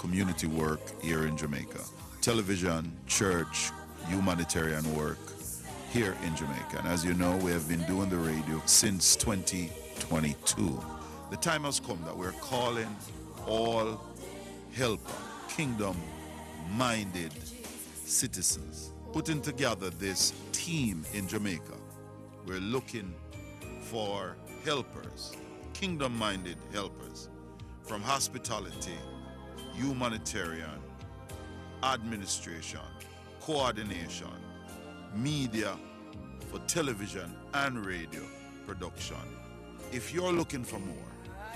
community work here in Jamaica. Television, church, humanitarian work here in Jamaica. And as you know, we have been doing the radio since 2022. The time has come that we're calling all helper, kingdom-minded citizens, putting together this team in Jamaica. We're looking for helpers, kingdom-minded helpers, from hospitality, humanitarian, administration, coordination, media for television and radio production. If you're looking for more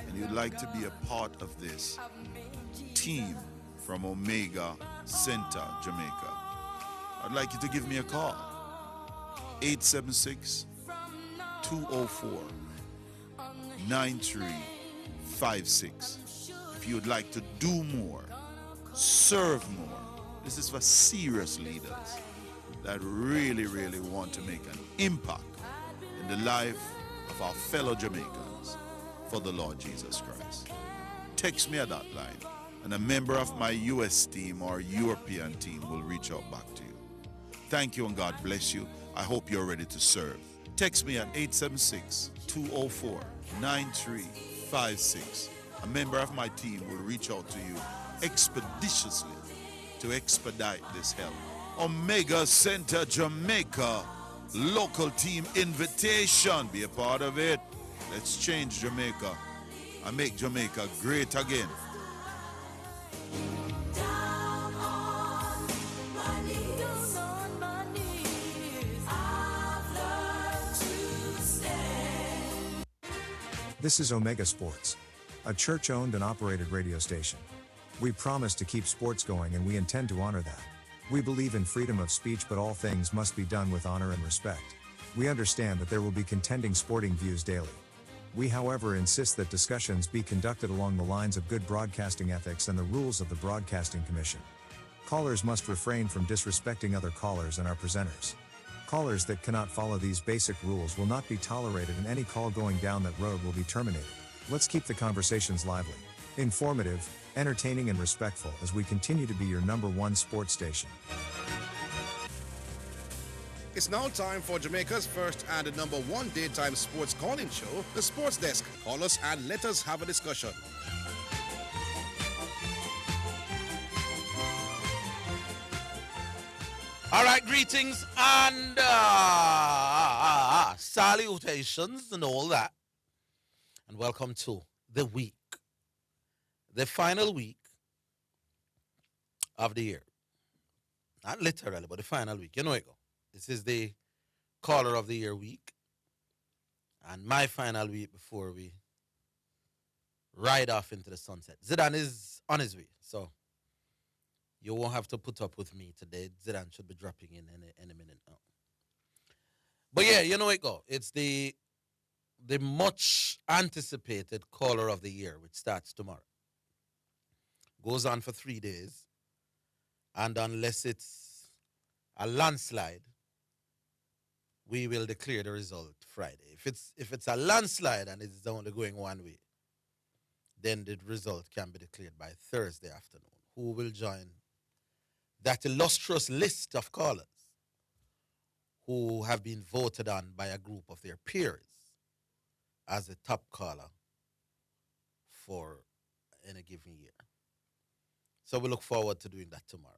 and you'd like to be a part of this team from Omega Center, Jamaica, I'd like you to give me a call. 876-204-9356. If you'd like to do more, serve more. This is for serious leaders that really, really want to make an impact in the life of our fellow Jamaicans for the Lord Jesus Christ. Text me at that line, and a member of my US team or European team will reach out back to you. Thank you and God bless you. I hope you're ready to serve. Text me at 876-204-9356. A member of my team will reach out to you expeditiously to expedite this help. Omega Center Jamaica, local team invitation. Be a part of it. Let's change Jamaica and make Jamaica great again. This is Omega Sports, a church-owned and operated radio station. We promise to keep sports going, and we intend to honor that. We believe in freedom of speech, but all things must be done with honor and respect. We understand that there will be contending sporting views daily. We, however, insist that discussions be conducted along the lines of good broadcasting ethics and the rules of the Broadcasting Commission. Callers must refrain from disrespecting other callers and our presenters. Callers that cannot follow these basic rules will not be tolerated, and any call going down that road will be terminated. Let's keep the conversations lively, informative, entertaining, and respectful as we continue to be your #1 sports station. It's now time for Jamaica's first and the #1 daytime sports calling show, The Sports Desk. Call us and let us have a discussion. All right, greetings and salutations and all that. And welcome to the week, the final week of the year. Not literally, but the final week. You know it go. This is the caller of the year week. And my final week before we ride off into the sunset. Zidane is on his way, so you won't have to put up with me today. Zidane should be dropping in any minute now. But yeah, you know it go. It's the much anticipated caller of the year, which starts tomorrow. Goes on for 3 days. And unless it's a landslide, we will declare the result Friday. If it's a landslide and it's only going one way, then the result can be declared by Thursday afternoon. Who will join that illustrious list of callers who have been voted on by a group of their peers as a top caller for any given year. So we look forward to doing that tomorrow.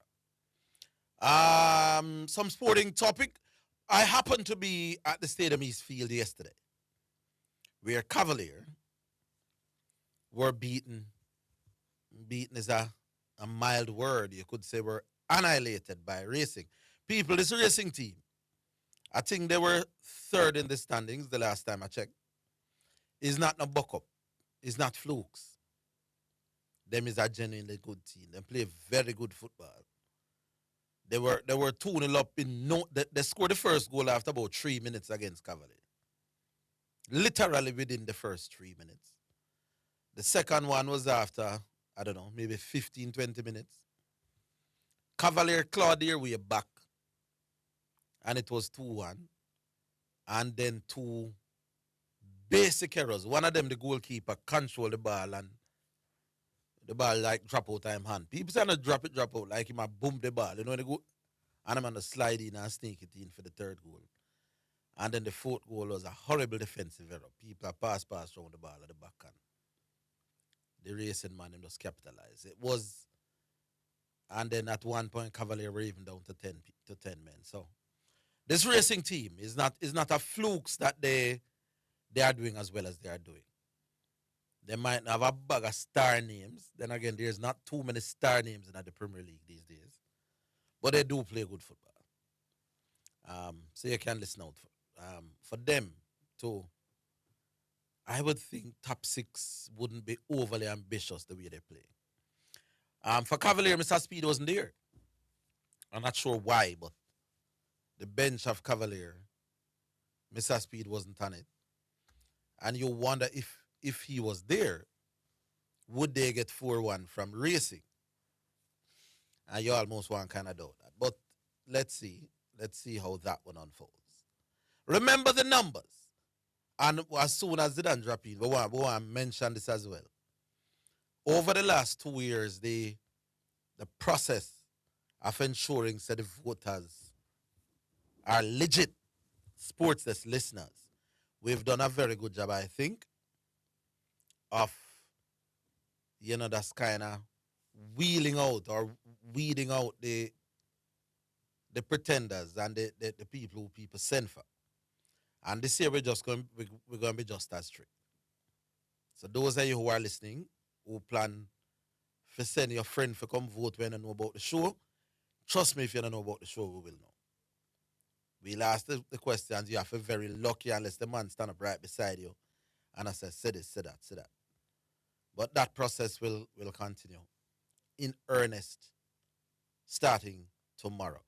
Some sporting topic. I happened to be at the Stadium East Field yesterday, where Cavalier were beaten. Beaten is a mild word. You could say were annihilated by Racing. People, this Racing team, I think they were third in the standings the last time I checked. It's not no buck up. It's not flukes. Them is a genuinely good team. They play very good football. They were 2-0 up in they scored the first goal after about 3 minutes against Cavalier. Literally within the first 3 minutes. The second one was after, I don't know, maybe 15, 20 minutes. Cavalier clawed their way back. And it was 2-1. And then 2 basic errors. One of them, the goalkeeper, controlled the ball and the ball like drop out time hand. People say not drop out like him a boom the ball. You know they go and I'm gonna slide in and sneak it in for the third goal. And then the fourth goal was a horrible defensive error. People are pass around the ball at the back and the racing man him just capitalized. It was, and then at one point Cavalier were even down to 10 men. So this racing team is not a flukes that they are doing as well as they are doing. They might have a bag of star names. Then again, there's not too many star names in the Premier League these days. But they do play good football. So you can listen out for them to, I would think top 6 wouldn't be overly ambitious the way they play. For Cavalier, Mr. Speed wasn't there. I'm not sure why, but the bench of Cavalier, Mr. Speed wasn't on it. And you wonder if he was there, would they get 4-1 from Racing? And you almost want kind of doubt that. But let's see. Let's see how that one unfolds. Remember the numbers. And as soon as Zidane drop in, we want to mention this as well. Over the last 2 years, the process of ensuring that the voters are legit sports desk listeners, we've done a very good job, I think, of, that's kind of wheeling out or weeding out the pretenders and the people who people send for. And this year we're going to be just as strict. So those of you who are listening, who plan to send your friend to come vote when you know about the show, trust me, if you don't know about the show, we will know. We'll ask the questions. You have to be very lucky unless the man stand up right beside you and I say this, say that, say that. But that process will continue in earnest starting tomorrow.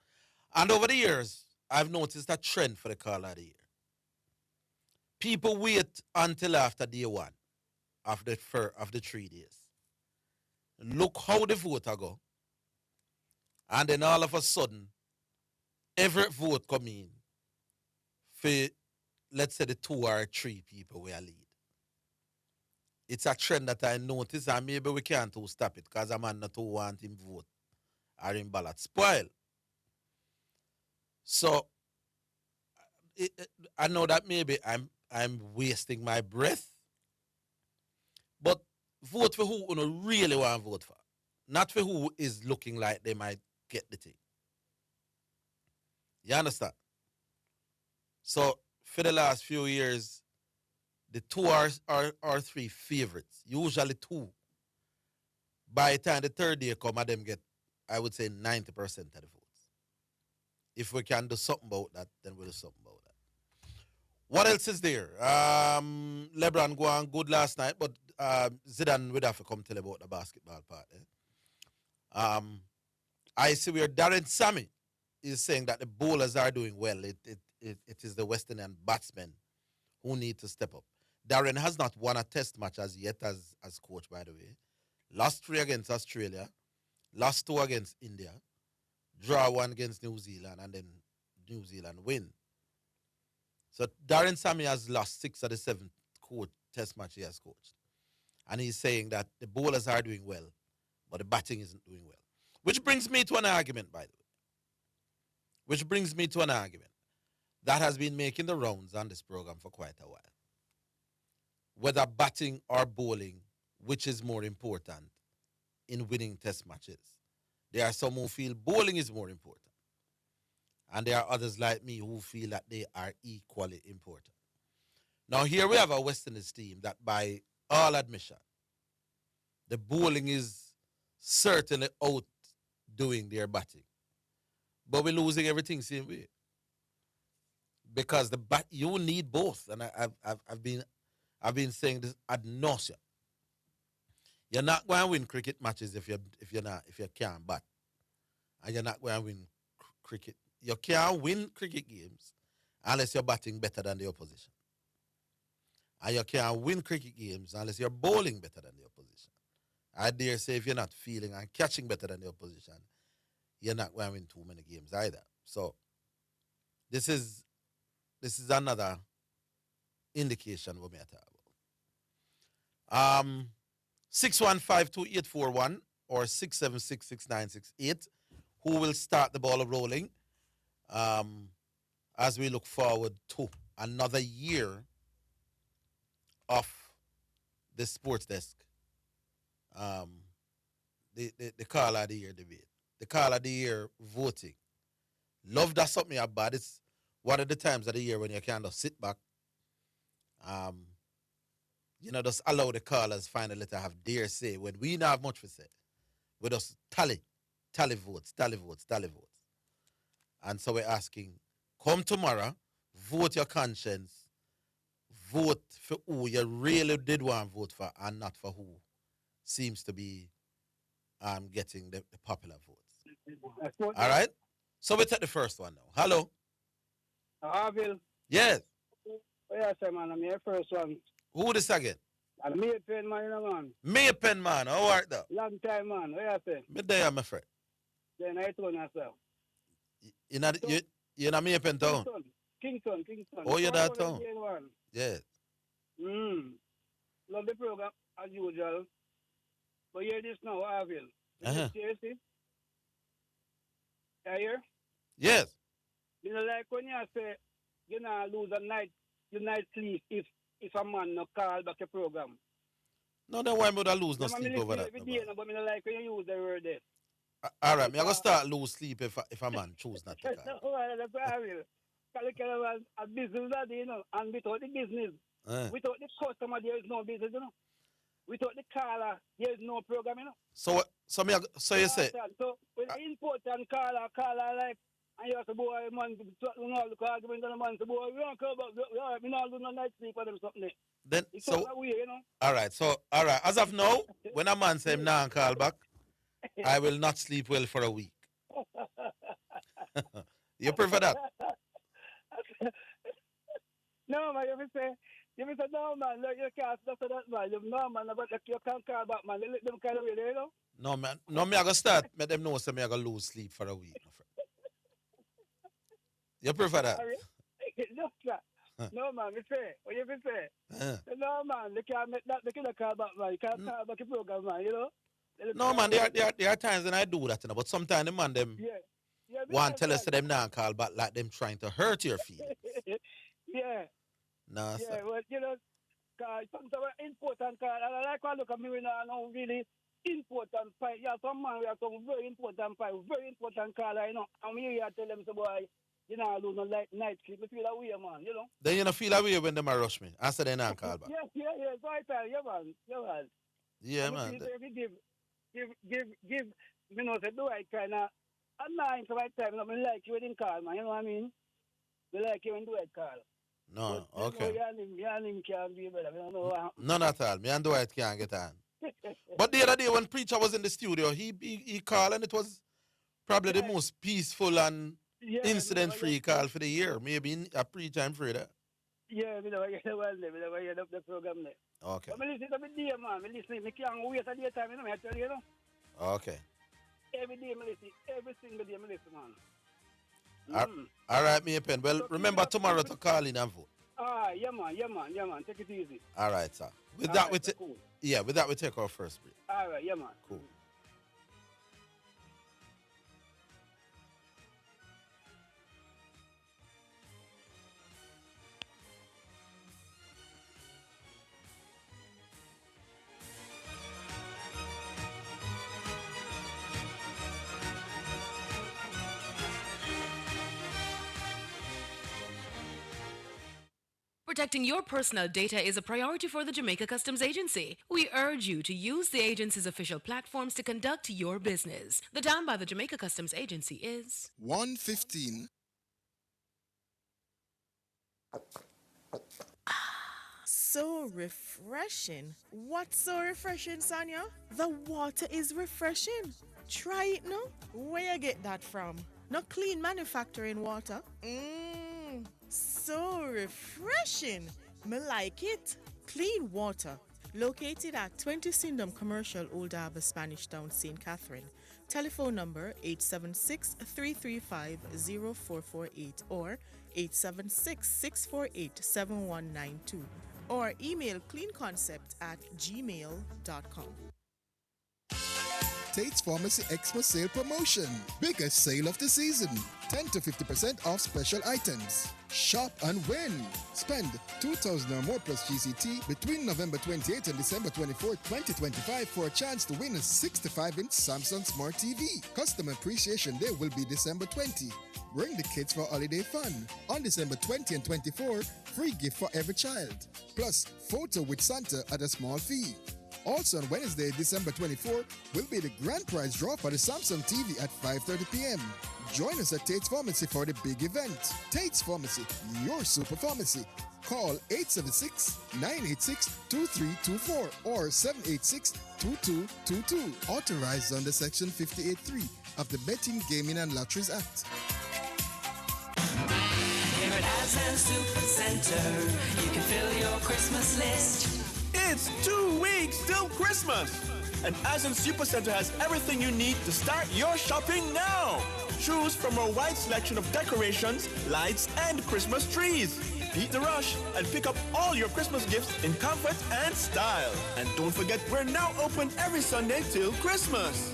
And over the years, I've noticed a trend for the call of the year. People wait until after day 1 of the 3 days. Look how the vote go. And then all of a sudden, every vote come in for, let's say, the 2 or 3 people we are lead. It's a trend that I notice, and maybe we can't stop it because a man not to want him vote or him ballot spoil. So I know that maybe I'm wasting my breath, but vote for who you really want to vote for, not for who is looking like they might get the thing. You understand? So for the last few years, the 2 or 3 favorites, usually 2, by the time the third day come, them get, I would say, 90% of the votes. If we can do something about that, then we'll do something about that. What else is there? LeBron go on good last night, but Zidane would have to come tell about the basketball part. I see where Darren Sammy is saying that the bowlers are doing well. It is the West Indian batsmen who need to step up. Darren has not won a test match as yet as coach, by the way. Lost 3 against Australia, lost 2 against India, draw 1 against New Zealand, and then New Zealand win. So Darren Sammy has lost 6 of the 7 test match he has coached. And he's saying that the bowlers are doing well, but the batting isn't doing well. Which brings me to an argument, by the way. Which brings me to an argument that has been making the rounds on this program for quite a while. Whether batting or bowling, which is more important in winning test matches? There are some who feel bowling is more important. And there are others like me who feel that they are equally important. Now here we have a West Indies team that by all admission, the bowling is certainly outdoing their batting. But we're losing everything same way. Because you need both. And I've been saying this ad nauseum. You're not going to win cricket matches if you can't bat. And you're not going to win cricket. You can't win cricket games unless you're batting better than the opposition. And you can't win cricket games unless you're bowling better than the opposition. I dare say if you're not feeling and catching better than the opposition, you're not going to win too many games either. So this is another indication what we are talking about. 615-2841 or 676-6968, who will start the ball rolling as we look forward to another year of the sports desk. The call of the year debate. The call of the year voting. Love that something about it's one of the times of the year when you kind of sit back. Just allow the callers finally to have their say. When we don't have much to say, we just tally votes. And so we're asking, come tomorrow, vote your conscience, vote for who you really did want to vote for and not for who seems to be getting the popular votes. All right? So we take the first one now. Hello? Orville. Yes. Yes, man. I'm your first one. Who this again? I'm me pen man, man. Me pen man. How are that? Long time, man. What you say? Me there, my friend. Then I told yourself. You're not me pen town? Kingston. Oh, you're that town? Yes. Love the program as usual. But hear this now, Orville. Seriously? You hear? Yes. You know, like when you say you know lose a night sleep if a man no call back a program. No, then why would I lose no sleep over that? Every day, but I like when you use the word there. All right, I'm going to start lose sleep if a man choose not to call. No, that's what I will. Because a business, you know, and without the business, without the customer, there is no business, you know. Without the caller, there is no program, you know. So you say? So, with important caller like, and you have to boy, man, look argument on the man, so boy, we don't care about, we don't do no night sleep for them something. Then, it's so, way, you know. All right, as of now, when a man say him nah call back, I will not sleep well for a week. You prefer that? No, man, you say no, man, look, you can't stop that, man. No, man, but you can't call back, man. Let them kind of way, you know? No, man. No, me I go start. Let them know so me I go lose sleep for a week. You prefer that? No, sir. No, man, me say. What you say? No, man, they can't make that. They can't call back, man. You can't call back the program, man, you know? No, man, there are times when I do that, you know, but sometimes the man, them want to tell us to them now call back like them trying to hurt your feelings. Yeah. No, yeah, sir. Well, you know, sometimes important call. And I like to look at me when I know really important fight. Yeah, some man we have some very important fight, very important call, you know. And we here tell them, so boy, you know, I lose no night sleep. You feel that way, man, you know. Then you know feel that way when them rush me. I said they not call back. Yeah. So I tell you, man. Yeah, and man. If you give, you know, say, do I kind of, I'm not in the right time, I mean, like you didn't call, man, you know what I mean? They like you when do I call. No, but, okay. You and can't be better, I don't know what happened. None at all. Me and Dwight can't get on. But the other day when Preacher was in the studio, he called and it was probably the most peaceful and incident-free call for the year. Maybe a Preacher I'm afraid of. Yeah, we never get the program there. Okay. But I listen every day, man. I listen. I can't wait a day time, you know, I tell you, you know. Okay. Every day I listen. Every single day I listen, man. All right, me pen. Well, remember tomorrow to call in and vote. Yeah, man. Take it easy. All right, sir. With all that, right, cool. With that, we take our first break. All right, yeah, man. Cool. Protecting your personal data is a priority for the Jamaica Customs Agency. We urge you to use the agency's official platforms to conduct your business. The time by the Jamaica Customs Agency is 1:15. So refreshing. What's so refreshing, Sonia? The water is refreshing. Try it now. Where you get that from? No clean manufacturing water. So refreshing. Me like it. Clean water. Located at 20 Syndham Commercial, Old Harbour, Spanish Town, St. Catherine. Telephone number 876-335-0448 or 876-648-7192. or email cleanconcept@gmail.com. Tate's Pharmacy Xmas Sale Promotion. Biggest sale of the season. 10 to 50% off special items. Shop and win. Spend 2,000 or more plus GCT between November 28th and December 24th, 2025 for a chance to win a 65-inch Samsung Smart TV. Customer Appreciation Day will be December 20. Bring the kids for holiday fun. On December 20 and 24, free gift for every child. Plus, photo with Santa at a small fee. Also on Wednesday, December 24, will be the grand prize draw for the Samsung TV at 5:30 p.m. Join us at Tate's Pharmacy for the big event. Tate's Pharmacy, your super pharmacy. Call 876-986-2324 or 786-2222. Authorized under Section 58.3 of the Betting, Gaming and Lotteries Act. Here at Aslan Super Center, you can fill your Christmas list. It's 2 weeks till Christmas, and Aslan Supercenter has everything you need to start your shopping now. Choose from a wide selection of decorations, lights, and Christmas trees. Beat the rush and pick up all your Christmas gifts in comfort and style. And don't forget, we're now open every Sunday till Christmas.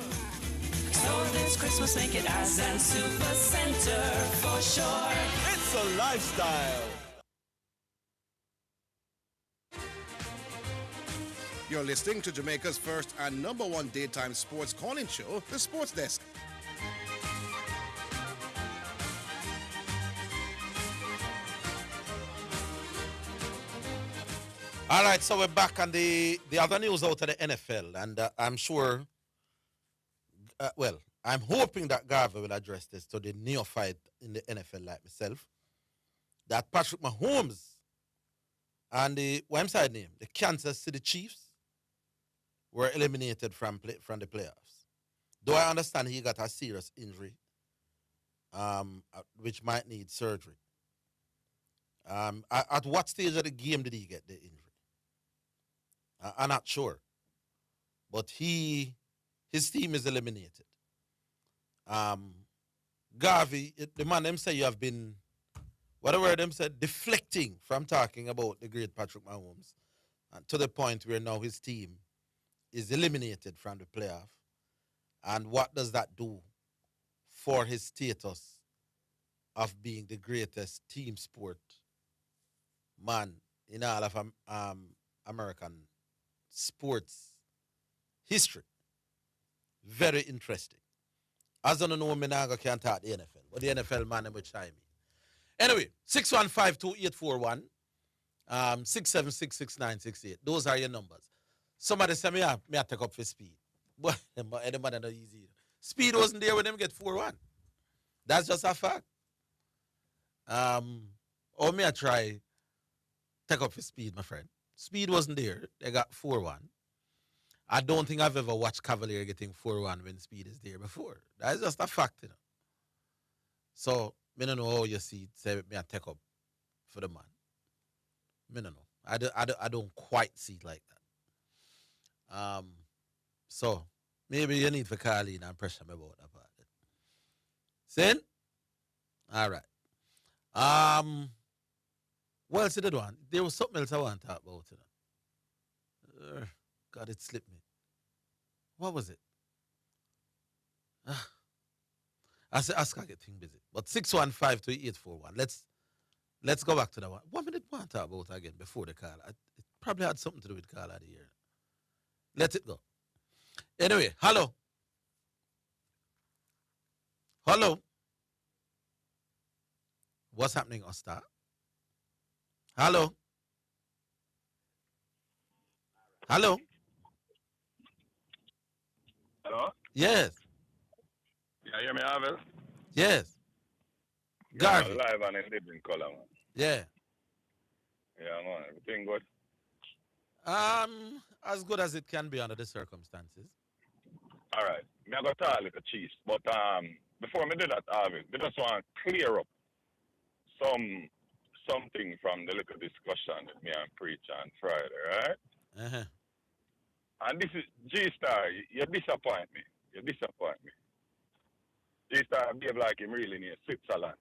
So this Christmas, make it Aslan Super Center for sure. It's a lifestyle. You're listening to Jamaica's first and number one daytime sports calling show, The Sports Desk. All right, so we're back on the other news out of the NFL, and I'm sure, I'm hoping that Garvey will address this to the neophyte in the NFL like myself, that Patrick Mahomes and the Kansas City Chiefs were eliminated from the playoffs. Though I understand he got a serious injury, which might need surgery. At what stage of the game did he get the injury? I'm not sure. But his team is eliminated. Garvey, the man them say you have been, whatever them said, deflecting from talking about the great Patrick Mahomes, to the point where now his team is eliminated from the playoff. And what does that do for his status of being the greatest team sport man in all of American sports history? Very interesting. As I don't know, I can't talk the NFL, but the NFL man will chime in. Anyway, 615-2841, 676-6968. Those are your numbers. Somebody say me I take up for speed. But the man not easy. Speed wasn't there when them get 4-1. That's just a fact. Or me I try take up for speed, my friend. Speed wasn't there. They got 4-1. I don't think I've ever watched Cavalier getting 4-1 when speed is there before. That's just a fact, you know. So, I don't know how you see it. Say me I take up for the man. I don't know. I don't quite see it like that. So maybe you need to call in and pressure me about that part. Sin? All right. What else did one? There was something else I want to talk about. You know? God, it slipped me. What was it? I said, ask I get thing busy. But 615-2841. Let's go back to that one. What minute I want to talk about again before the call? It probably had something to do with call of the year. Let it go. Anyway, hello. Hello. What's happening, Osta? Hello. Hello. Hello? Yes. You hear me, Orville? Yes. Garvey. Yeah, live and in living color, man. Yeah. Yeah, man. Everything good? As good as it can be under the circumstances. All right. Me I got talk little cheese, but before me do that, Orville, me just want to clear up something from the little discussion that me and preach on Friday, right? Uh-huh. And this is G-Star, you disappoint me. You disappoint me. G-Star behave like him really near Switzerland.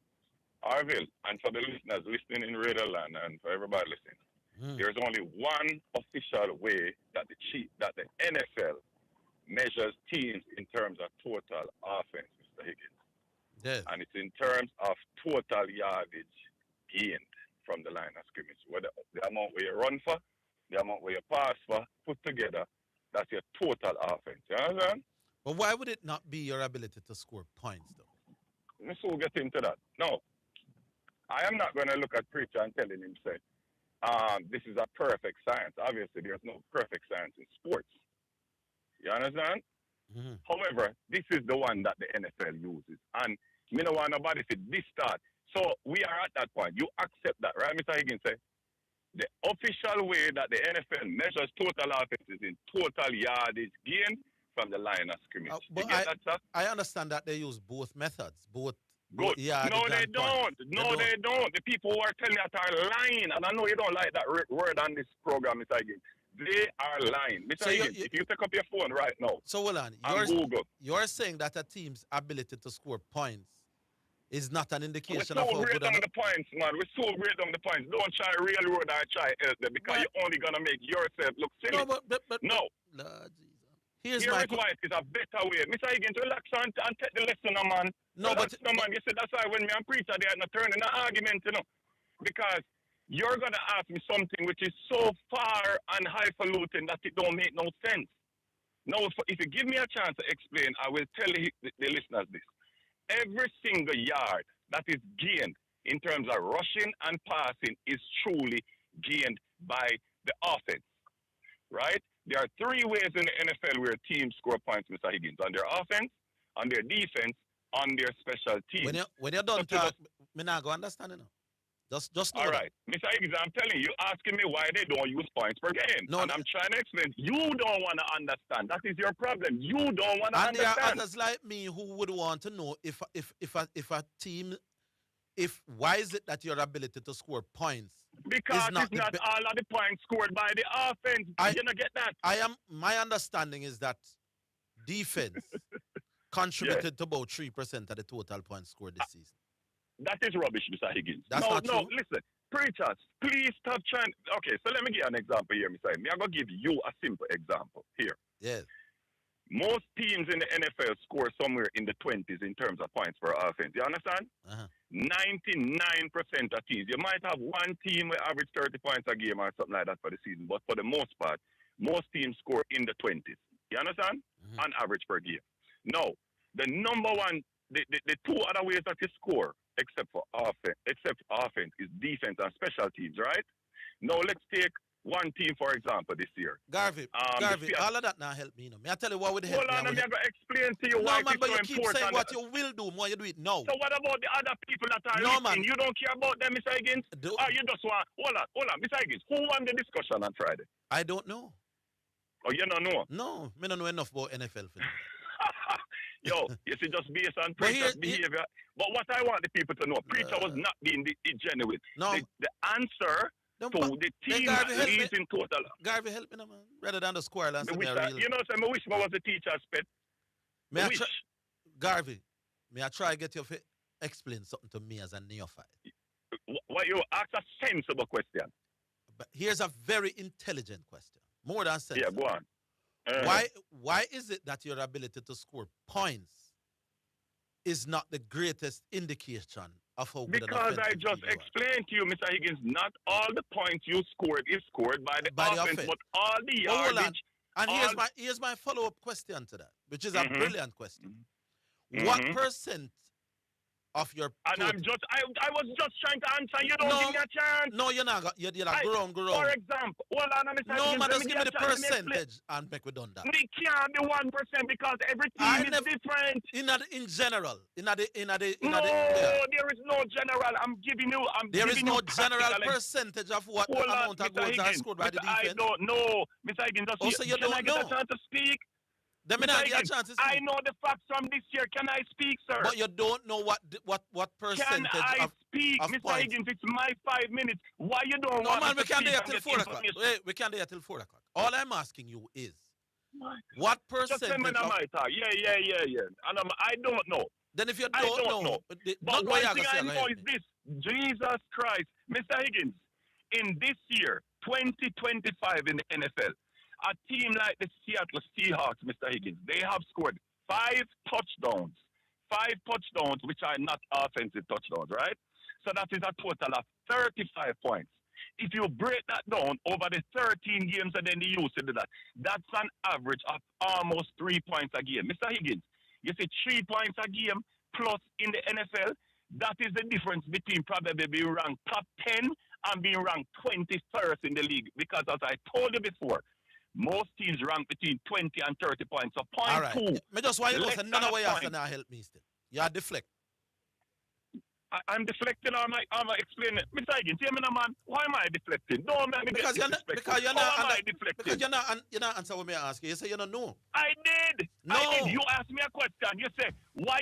Orville, and for the listeners listening in Radio Land and for everybody listening, There's only one official way that the NFL measures teams in terms of total offense, Mr. Higgins. Yes. And it's in terms of total yardage gained from the line of scrimmage. Whether the amount where you run for, the amount where you pass for, put together, that's your total offense. You understand? But why would it not be your ability to score points, though? Let's all get into that. No, I am not going to look at Preacher and telling him, say, this is a perfect science. Obviously, there's no perfect science in sports. You understand? Mm-hmm. However, this is the one that the NFL uses. And me no want nobody to this start. So we are at that point. You accept that, right, Mr. Higgins? Say, the official way that the NFL measures total offense is in total yardage gained from the line of scrimmage. But I understand that they use both methods. Both good. Yardage No, they and don't. points. No, they don't. The people who are telling you that are lying. And I know you don't like that word on this program, Mr. Higgins. They are lying. Mr. Higgins, if you take up your phone right now, so hold on. Google. You're saying that a team's ability to score points is not an indication we're of so how great good on the points, man. We're so great on the points. Don't try railroad or try help them because you're only going to make yourself look silly. No, but no. Lord Jesus. Here is why it is a better way. Mr. Higgins, relax and take the lesson, man. No, relax, man. You see, that's why when me and preacher, they are not turning an argument, you know. Because you're going to ask me something which is so far and highfalutin that it don't make no sense. No, if you give me a chance to explain, I will tell the listeners this. Every single yard that is gained in terms of rushing and passing is truly gained by the offense, right? There are three ways in the NFL where teams score points, Mr. Higgins. On their offense, on their defense, on their special teams. When you're done talking, me not go understand it now. Just know all that. right. Mr. Higgins, I'm telling you, asking me why they don't use points per game. No, and I'm trying to explain. You don't want to understand. That is your problem. You don't want to understand. And there are others like me who would want to know if a team, why is it that your ability to score points because is not it's not all of the points scored by the offense. You don't get that. My understanding is that defense contributed to about 3% of the total points scored this season. That is rubbish, Mr. Higgins. That's not true. Listen. Preachers, please stop trying. Okay, so let me give you an example here, Mr. Higgins. I'm going to give you a simple example here. Yes. Most teams in the NFL score somewhere in the 20s in terms of points per offense. You understand? 99% of teams. You might have one team that average 30 points a game or something like that for the season, but for the most part, most teams score in the 20s. You understand? On average per game. Now, the number one, the two other ways that you score, except offense, is defense and special teams, right? Now, let's take one team, for example, this year. Garvey, all of that now help me. May I tell you what would help me? Hold on, I'm going to explain to you why man, it's but so you keep important. saying what you will do, more you do it now. So what about the other people that are listening? Man. You don't care about them, Mr. Higgins? You just want... Hold on, Mr. Higgins. Who won the discussion on Friday? I don't know. Oh, you don't know? No, I don't know enough about NFL. Yo, you see, just based on Preacher's behavior. But what I want the people to know, Preacher was not being genuine. No. The answer to the team that leads in total. Garvey, help me, man. Rather than the squirrel and You know, I wish I was a teacher's pet. Garvey, may I try to get you to explain something to me as a neophyte? What you ask a sensible question. But here's a very intelligent question. More than sensible. Yeah, go on. Why is it that your ability to score points is not the greatest indication of how good because I just explained to you, Mr. Higgins, not all the points you scored is scored by the offense, but all the yardage. And here's my follow-up question to that, which is a brilliant question. What percent of your and I was just trying to answer. You don't give me a chance. No, you're not. You're like grown. For example, hold on, Mr. No, Higgins, man, just give me the percentage and make we done that. We can't be 1% because every team is different. In general, there is no general. There is no general percentage of what amount of goals are scored by the defense. I don't know, Mr. Higgins. Also, you don't know. Get a chance to speak? Then I get a chance to speak. I know the facts from this year. Can I speak, sir? But you don't know what percentage Can I speak, of Mr. points. Higgins? It's my 5 minutes. Why you don't No, want man, to we can't do speak it till 4 o'clock. Wait, we can't do it till 4 o'clock. All I'm asking you is, what percentage Just say my talk. Yeah. And I don't know. Then if you don't know. But one thing I know is this. Jesus Christ. Mr. Higgins, in this year, 2025 in the NFL. A team like the Seattle Seahawks, Mr. Higgins, they have scored 5 touchdowns. 5 touchdowns, which are not offensive touchdowns, right? So that is a total of 35 points. If you break that down over the 13 games and then the usage of that, that's an average of almost 3 points a game. Mr. Higgins, you say 3 points a game plus in the NFL, that is the difference between probably being ranked top 10 and being ranked 21st in the league. Because as I told you before, most teams rank between 20 and 30 points. So point All right. two. Me just want you to say none of what you have to point. now help me still. You are deflect. I'm deflecting or am I explaining? Mr. Higgins, hear me now, man. Why am I deflecting? Don't make me Because get you're How not am I deflecting? because you're not answering what me ask you. You say you don't know. I did. No. I did. You asked me a question. You say, why,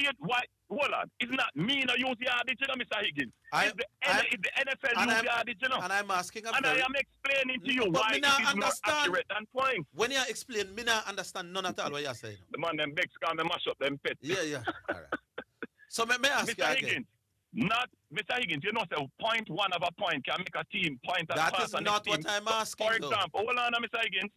hold on. It's not me no use yardage, you know, Mr. Higgins. It's the NFL use yardage, you know. And I'm asking I am explaining to you But why me it not is more understand. accurate than points. When you explain, me not understand none at all what you're saying. The man, them Bex can mash up them pets. Yeah. All right. So me ask you Mr. again. Higgins, Mr. Higgins, you know, say point one of a point can make a team point and That pass is and not the team. what I'm asking, For though. example, hold on, Mr. Higgins.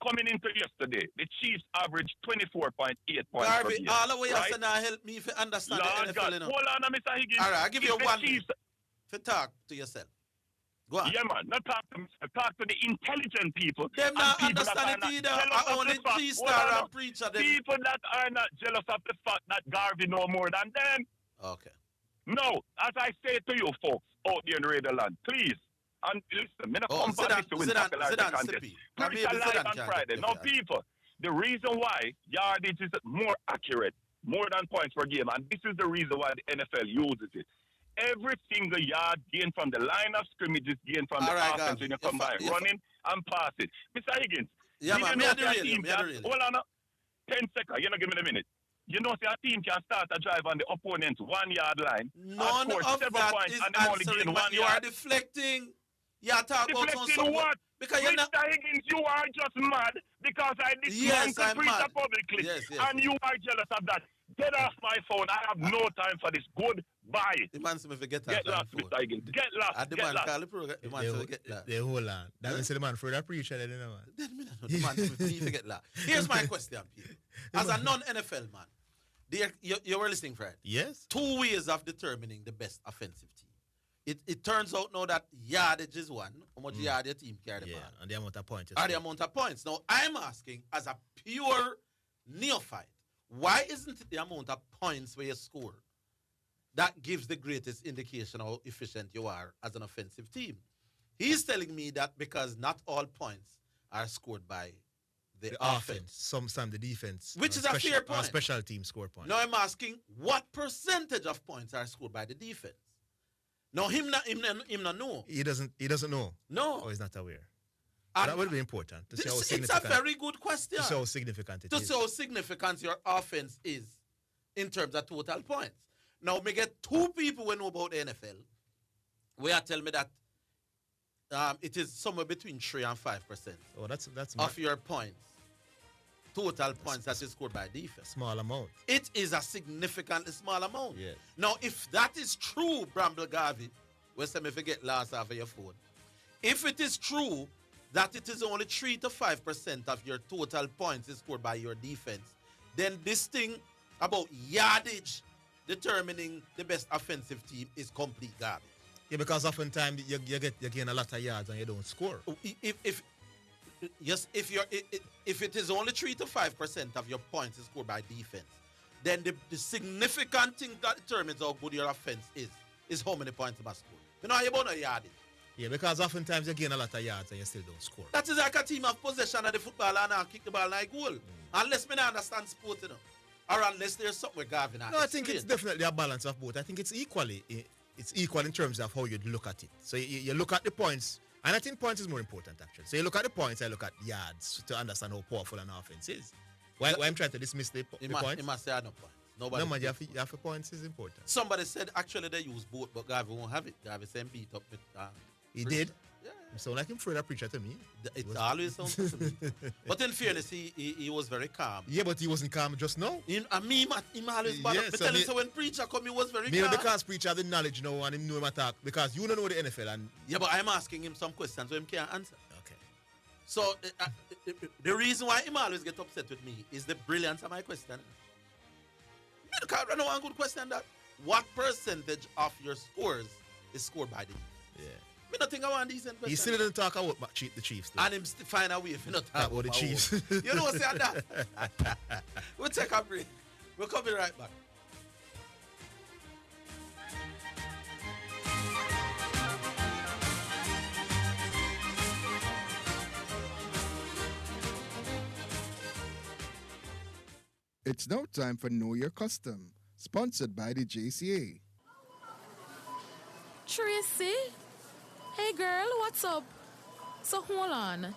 Coming into yesterday, the Chiefs averaged 24.8 points per Garvey, game. all the way right? you now help me if you understand Lord the God. NFL. You know. Hold on, Mr. Higgins. All right, I'll give you If the 1 Chiefs- minute to talk to yourself. Go on. Yeah, man. Not talk to me. Talk to the intelligent people. Them and not people that understand are it not either. jealous I of only the fact- 3-star hold on, and preacher them. People that are not jealous of the fact that Garvey know more than them. Okay. No, as I say to you folks out there in Radio Land, please, and listen, me not come for this to win popularity contest. Preach a live on Friday. No, people, the reason why yardage is more accurate, more than points per game, and this is the reason why the NFL uses it. Every single yard gained from the line of scrimmage is gained from the offense when you come by running and passing. Mr. Higgins, yeah, man, me hold on, 10 seconds, you're not giving me a minute. You know, say a team can start a drive on the opponent's 1 yard line. None of that is answering, but you are deflecting. You are talking about deflecting what? Because Mr. Higgins, you are just mad because I dismantled preacher publicly. Yes, and you are jealous of that. Get off my phone. I have no time for this. Goodbye. The man said me forget Get lost, Mr. Higgins. Get lost. The man call the program. The man said get lost. They hold on. That means the man for that preacher, they don't know. Then me know. The man said me forget lost. Here's my question, Peter. As a non-NFL man, you were listening, Fred? Yes. 2 ways of determining the best offensive team. It turns out now that yardage is one. How much yard your team carry the ball? And the amount of points. Or the amount of points. Now, I'm asking, as a pure neophyte, why isn't it the amount of points where you score that gives the greatest indication how efficient you are as an offensive team? He's telling me that because not all points are scored by the offense. Some the defense. Which is a fair point. Special team score points. Now I'm asking, what percentage of points are scored by the defense? Now him not know. He doesn't know. No. Or he's not aware. That would be important to see how significant. It's a very good question. To see how significant it is. To see how significant your offense is in terms of total points. Now me get 2 people who know about the NFL where tell me that it is somewhere between 3 and 5%. Oh, that's of your points. Total points that is scored by defense. Small amount. It is a significantly small amount. Yes. Now, if that is true, Bramble Garvey, we say me forget last off of your phone. If it is true that it is only 3 to 5% of your total points is scored by your defense, then this thing about yardage determining the best offensive team is complete garbage. Yeah, because oftentimes you gain a lot of yards and you don't score. If it is only 3 to 5% of your points is scored by defense, then the significant thing that determines how good your offense is how many points you must score. You know how you about a yardage. Yeah, because oftentimes you gain a lot of yards and you still don't score. That is like a team of possession of the football and kick the ball like goal. Unless me not understand sport, you know. Or unless there's something with Gavin. No, I think it's definitely a balance of both. I think it's equal in terms of how you look at it. So you look at the points, and I think points is more important actually. So you look at the points, I look at yards to understand how powerful an offense is. Why I'm trying to dismiss the points? He must say no points. Nobody. No, man, you have for points is important. Somebody said actually they use both, but Gavin won't have it. Gavin said beat up with. He did? Yeah. You sound like him afraid of preacher to me. It always sounds to me. But in fairness, he was very calm. Yeah, but he wasn't calm just now. Him always bad. Yes, Tell him so when preacher come, he was very maybe calm. because preacher have the knowledge now and him know him attack. Because you don't know the NFL. And yeah, but I'm asking him some questions so him can't answer. Okay. So the reason why him always get upset with me is the brilliance of my question. I know one good question that what percentage of your scores is scored by the Chiefs? Yeah. I don't think I want decent questions. He still didn't talk about the Chiefs. Though. And him find a way if you not talk about the Chiefs. You know what's that? We'll take a break. We'll come right back. It's now time for Know Your Custom, sponsored by the JCA. Tracy? Hey girl, what's up? So hold on.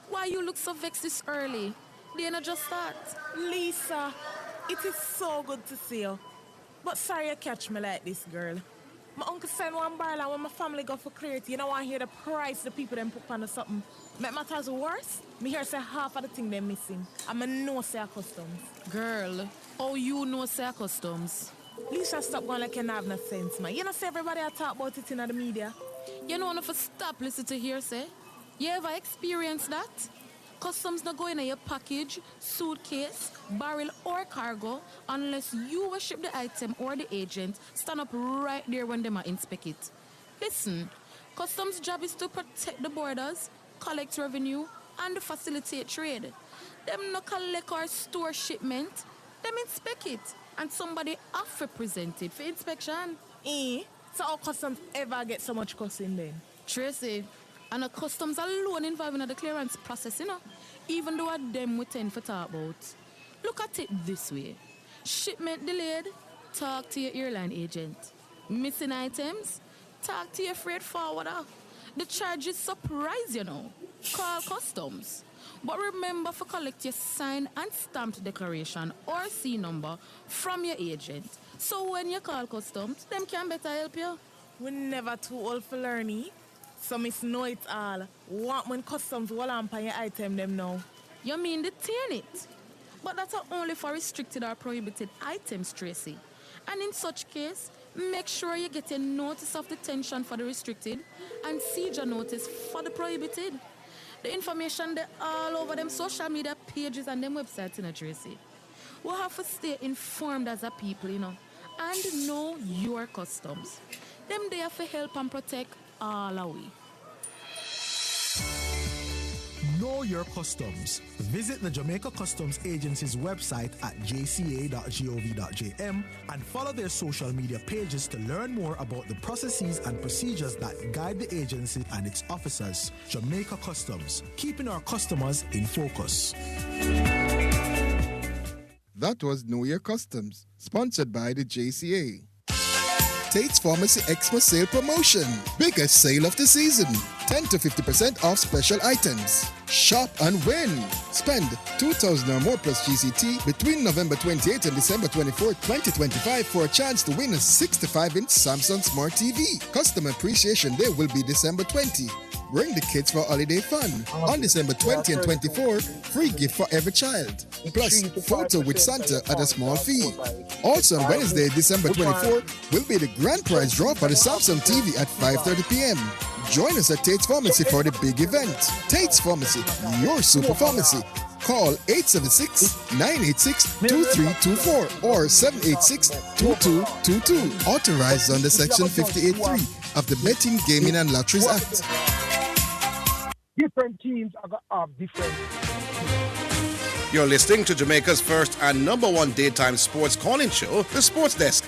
Why you look so vexed this early? They not just start. Lisa, it is so good to see you. But sorry you catch me like this, girl. My uncle sent one barrel and when my family go for clarity, you know I hear the price the people them put on or something. Make matters worse, me hear say half of the thing they missing. I'm a no say customs. Girl, oh you know say customs. Lisa, stop going like you don't have no sense, man. You know say everybody I talk about it in the media. You know enough to stop listening to hearsay. You ever experienced that? Customs not go in your package, suitcase, barrel or cargo unless you will ship the item or the agent stand up right there when they might inspect it. Listen, customs' job is to protect the borders, collect revenue, and facilitate trade. Them no collect or store shipment, them inspect it, and somebody have to present it for inspection. So how customs ever get so much costing then? Tracy, and the customs alone involved in the clearance process, you know, even though them we tend to talk about. Look at it this way. Shipment delayed, talk to your airline agent. Missing items, talk to your freight forwarder. The charges surprise, you know. Call customs. But remember to collect your signed and stamped declaration or C number from your agent. So when you call customs, them can better help you. We're never too old for learning. So miss know it all. What when customs will on your item them now? You mean detain it? But that's only for restricted or prohibited items, Tracy. And in such case, make sure you get a notice of detention for the restricted and seizure notice for the prohibited. The information they're all over them social media pages and them websites, you know, Tracy. We have to stay informed as a people, you know, and know your customs. Them there for help and protect all our way. Know your customs. Visit the Jamaica Customs Agency's website at jca.gov.jm and follow their social media pages to learn more about the processes and procedures that guide the agency and its officers. Jamaica Customs, keeping our customers in focus. That was Know Your Customs, sponsored by the JCA. Tate's Pharmacy Xmas Sale Promotion. Biggest sale of the season. 10 to 50% off special items. Shop and win. Spend 2,000 or more plus GCT between November 28th and December 24th, 2025 for a chance to win a 65-inch Samsung Smart TV. Customer Appreciation Day will be December 20. Bring the kids for holiday fun. On December 20 and 24, free gift for every child. Plus, photo with Santa at a small fee. Also on Wednesday, December 24, will be the grand prize draw for the Samsung TV at 5:30 p.m. Join us at Tate's Pharmacy for the big event. Tate's Pharmacy, your super pharmacy. Call 876-986-2324 or 786-2222. Authorized under Section 58.3 of the Betting, Gaming and Lotteries Act. Different teams are different. You're listening to Jamaica's first and number one daytime sports calling show, The Sports Desk.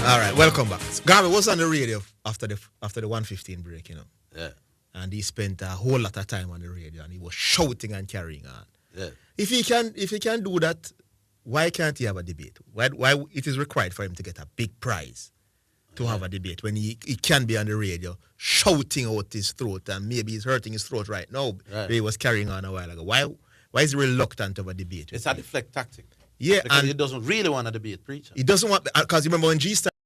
All right, welcome back. Garvey was on the radio after the 1:15 break, you know. Yeah. And he spent a whole lot of time on the radio, and he was shouting and carrying on. Yeah. If he can do that, why can't he have a debate? Why it is required for him to get a big prize to have a debate when he can be on the radio shouting out his throat, and maybe he's hurting his throat right now. Right. He was carrying on a while ago. Why Why is he reluctant of a debate? It's a deflect tactic. Yeah, because and he doesn't really want to debate preacher. He doesn't want, because remember when G started